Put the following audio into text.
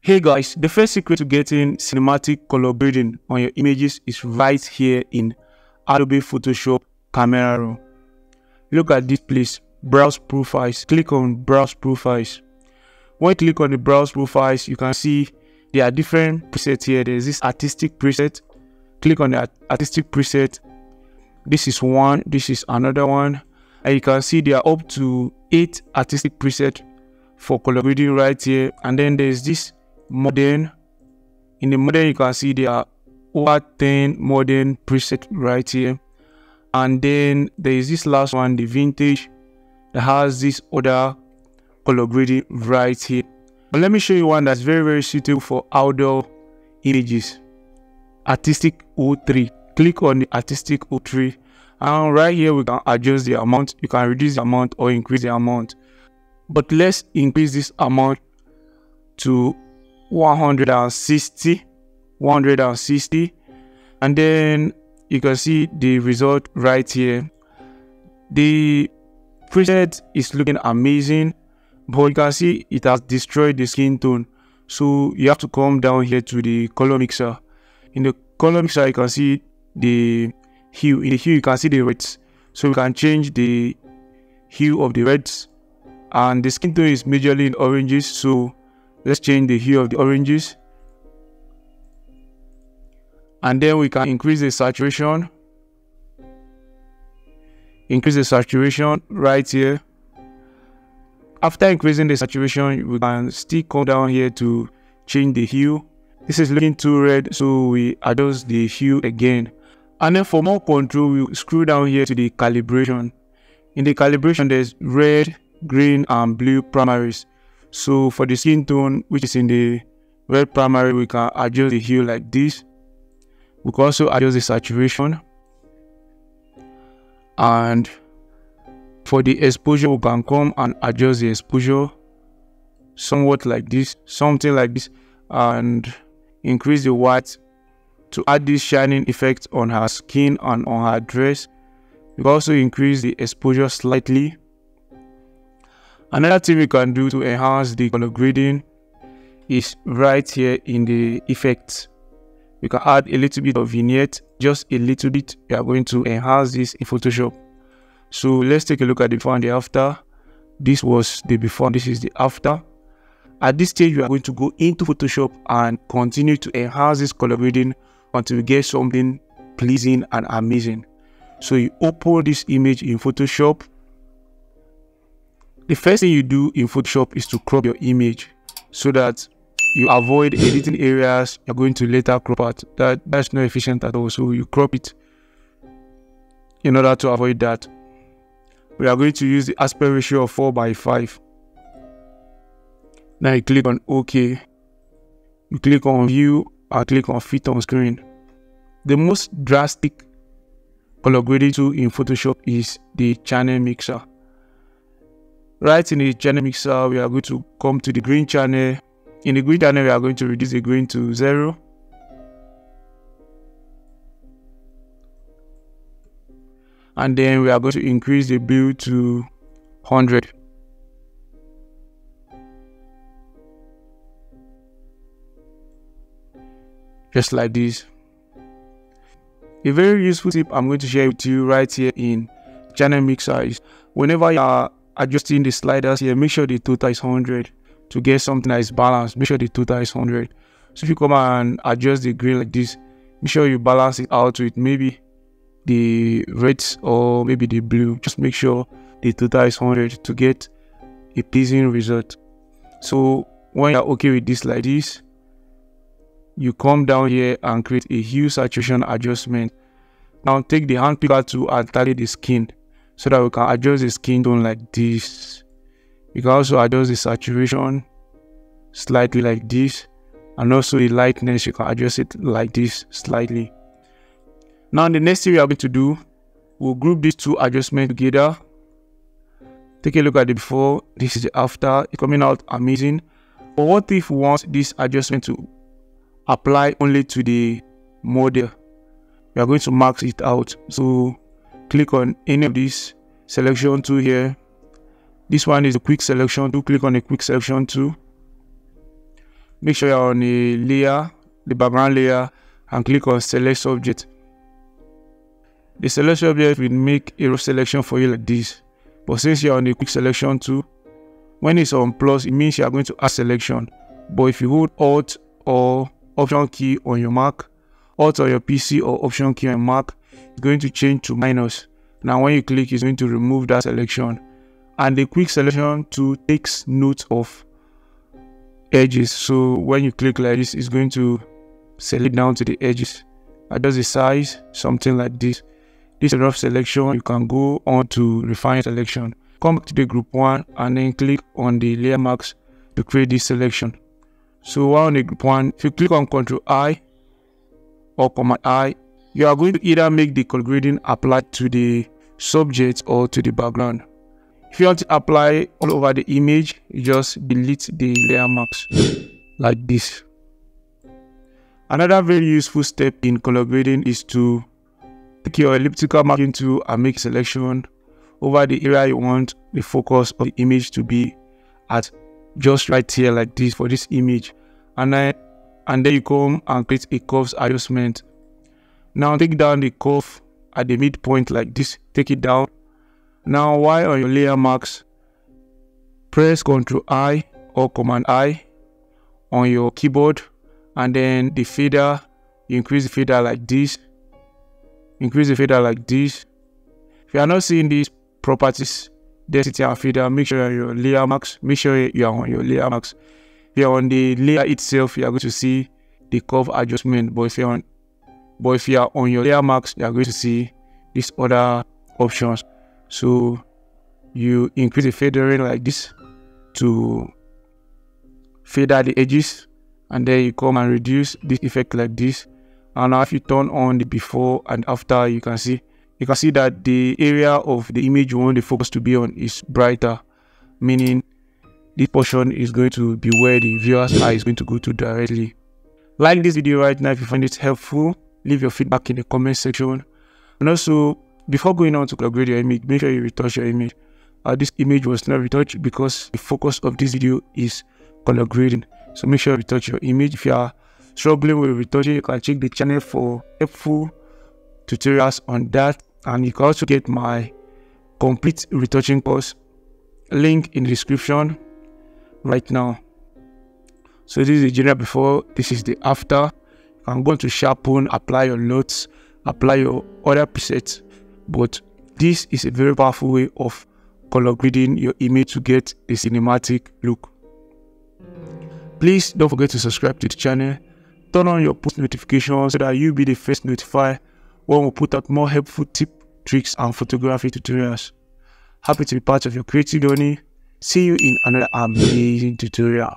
Hey guys, the first secret to getting cinematic color grading on your images is right here in Adobe Photoshop Camera Raw. Look at this place, Browse Profiles. Click on Browse Profiles. When you click on the Browse Profiles, you can see there are different presets here. There's this artistic preset. Click on the artistic preset. This is one, this is another one. And you can see there are up to 8 artistic presets for color grading right here. And then there's this modern. In the modern, you can see there are over 10 modern presets right here. And then there is this last one, the vintage, that has this other color grading right here. But let me show you one that's very suitable for outdoor images. Artistic 03. Click on the Artistic 03, and right here we can adjust the amount. You can reduce the amount or increase the amount, but let's increase this amount to 160, and then you can see the result right here. The preset is looking amazing, but you can see it has destroyed the skin tone, so you have to come down here to the color mixer. In the color mixer, you can see the hue. In the hue, you can see the reds, so we can change the hue of the reds, and the skin tone is majorly in oranges, so let's change the hue of the oranges. And then we can increase the saturation. Increase the saturation right here. After increasing the saturation, we can still come down here to change the hue. This is looking too red, so we adjust the hue again. And then for more control, we scroll down here to the calibration. In the calibration, there's red, green, and blue primaries. So for the skin tone, which is in the red primary, we can adjust the hue like this. We can also adjust the saturation. And for the exposure, we can come and adjust the exposure somewhat like this, something like this, and increase the white to add this shining effect on her skin and on her dress. We can also increase the exposure slightly. Another thing we can do to enhance the color grading is right here in the effects. We can add a little bit of vignette, just a little bit. We are going to enhance this in Photoshop. So let's take a look at the before and the after. This was the before, this is the after. At this stage, we are going to go into Photoshop and continue to enhance this color grading until we get something pleasing and amazing. So you open this image in Photoshop. The first thing you do in Photoshop is to crop your image so that you avoid editing areas you're going to later crop out. That's not efficient at all, so you crop it in order to avoid that. We are going to use the aspect ratio of 4:5. Now you click on OK. You click on View and click on Fit on Screen. The most drastic color grading tool in Photoshop is the channel mixer. Right in the channel mixer, we are going to come to the green channel. In the green channel, we are going to reduce the green to 0. And then we are going to increase the blue to 100. Just like this. A very useful tip I'm going to share with you right here in channel mixer is whenever you are adjusting the sliders here, make sure the total is 100 to get something that is balanced. Make sure the total is 100. So if you come and adjust the green like this, make sure you balance it out with maybe the reds or maybe the blue. Just make sure the total is 100 to get a pleasing result. So when you're okay with this like this, you come down here and create a hue saturation adjustment. Now take the hand picker tool and tally the skin so that we can adjust the skin tone like this. You can also adjust the saturation slightly like this, and also the lightness, you can adjust it like this slightly. Now the next thing we are going to do, we'll group these two adjustments together. Take a look at the before, this is the after. It's coming out amazing. But what if we want this adjustment to apply only to the model? We are going to max it out. So click on any of these selection tool here. This one is a quick selection tool. Click on the quick selection tool. make sure you're on a layer, the background layer, and click on select subject. The select subject will make a rough selection for you like this. But since you're on a quick selection tool, when it's on plus, it means you are going to add selection. But if you hold Alt or Option key on your Mac, Alt on your PC or Option key on your Mac, it's going to change to minus. Now when you click, it's going to remove that selection. And the quick selection tool takes note of edges. So when you click like this, it's going to select down to the edges. Adjust the size, something like this. This is a rough selection. You can go on to refine selection. Come back to the group 1 and then click on the layer marks to create this selection. So while on the group 1, if you click on Ctrl I or Command I, you are going to either make the color grading apply to the subject or to the background. If you want to apply all over the image, you just delete the layer marks like this. Another very useful step in color grading is to take your elliptical marking tool and make a selection over the area you want the focus of the image to be at, just right here like this for this image. And then you come and create a curves adjustment. Now take down the curve at the midpoint like this. Take it down. Now while on your layer marks, press Ctrl I or Command I on your keyboard, and then the fader, you increase the fader like this. Increase the fader like this. If you are not seeing these properties, density and fader, make sure you're on your layer marks. Make sure you are on your layer marks. If you're on the layer itself, you are going to see the curve adjustment. But if you are on your layer marks, you are going to see these other options. So you increase the fadering like this to fader the edges, and then you come and reduce this effect like this. And now if you turn on the before and after, you can see that the area of the image you want the focus to be on is brighter, meaning this portion is going to be where the viewer's eye is going to go to directly. Like this video right now if you find it helpful. Leave your feedback in the comment section. And also, before going on to color grade your image, make sure you retouch your image. This image was not retouched because the focus of this video is color grading. So make sure you retouch your image. If you are struggling with retouching, you can check the channel for helpful tutorials on that. And you can also get my complete retouching course, link in the description right now. So this is the general before, this is the after. I'm going to sharpen, apply your notes, apply your other presets. But this is a very powerful way of color grading your image to get a cinematic look. Please don't forget to subscribe to the channel. Turn on your post notifications so that you'll be the first notified when we put out more helpful tips, tricks, and photography tutorials. Happy to be part of your creative journey. See you in another amazing tutorial.